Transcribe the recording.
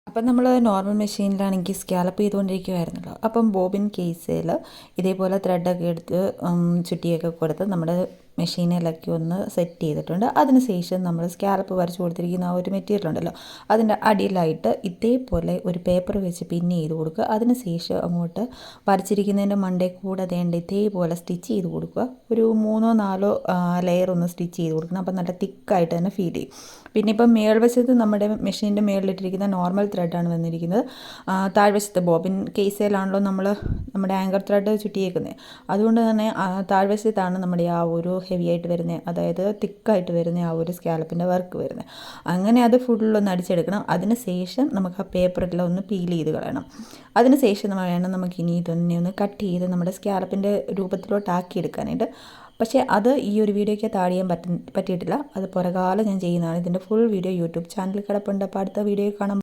അപ്പം നമ്മൾ normal മെഷീനിലാണെങ്കിൽ scallop ചെയ്തുകൊണ്ടിരിക്കുമായിരുന്നല്ലോ. അപ്പം ബോബിൻ കേസിൽ ഇതേപോലെ ത്രെഡൊക്കെ എടുത്ത് ചുറ്റിയൊക്കെ കൊടുത്ത് നമ്മുടെ മെഷീനിലൊക്കെ ഒന്ന് സെറ്റ് ചെയ്തിട്ടുണ്ട്. അതിനുശേഷം നമ്മൾ സ്കാലപ്പ് വരച്ച് കൊടുത്തിരിക്കുന്ന ആ ഒരു മെറ്റീരിയൽ ഉണ്ടല്ലോ, അതിൻ്റെ അടിയിലായിട്ട് ഇതേപോലെ ഒരു പേപ്പർ വെച്ച് പിൻ ചെയ്ത് കൊടുക്കുക. അതിനുശേഷം അങ്ങോട്ട് വരച്ചിരിക്കുന്നതിൻ്റെ മണ്ടേ കൂടെ വേണ്ട ഇതേപോലെ സ്റ്റിച്ച് ചെയ്ത് കൊടുക്കുക. ഒരു 3-4 ലെയർ ഒന്ന് സ്റ്റിച്ച് ചെയ്ത് കൊടുക്കണം. അപ്പം നല്ല തിക്കായിട്ട് തന്നെ ഫീൽ ചെയ്യും. പിന്നെ ഇപ്പം മേൽവശത്ത് നമ്മുടെ മെഷീൻ്റെ മേളിലിട്ടിരിക്കുന്ന നോർമൽ ത്രെഡാണ് വന്നിരിക്കുന്നത്. താഴ്വശത്ത് ബോബിൻ കേസിലാണല്ലോ നമ്മൾ നമ്മുടെ ആങ്കർ ത്രെഡ് ചുറ്റിയേക്കുന്നത്. അതുകൊണ്ട് തന്നെ താഴ്വശത്താണ് നമ്മുടെ ആ ഒരു ഹെവി ആയിട്ട് വരുന്നത്, അതായത് തിക്കായിട്ട് വരുന്ന ആ ഒരു സ്കാലപ്പിൻ്റെ വർക്ക് വരുന്നത്. അങ്ങനെ അത് ഫുള്ളൊന്ന് അടിച്ചെടുക്കണം. അതിന് ശേഷം നമുക്ക് ആ പേപ്പറെല്ലാം ഒന്ന് പീൽ ചെയ്ത് കളയണം. അതിന് ശേഷം വേണം നമുക്കിനി ഇതൊന്നെ ഒന്ന് കട്ട് ചെയ്ത് നമ്മുടെ സ്കാലപ്പിൻ്റെ രൂപത്തിലോട്ടാക്കിയെടുക്കാനായിട്ട്. പക്ഷേ അത് ഈ ഒരു വീഡിയോയ്ക്ക് താടിയാൻ പറ്റിയിട്ടില്ല. അത് പുറകാലം ഞാൻ ചെയ്യുന്നതാണ്. ഇതിൻ്റെ ഫുൾ വീഡിയോ യൂട്യൂബ് ചാനലിൽ കിടപ്പുണ്ട്. അപ്പോൾ അടുത്ത വീഡിയോ കാണാം.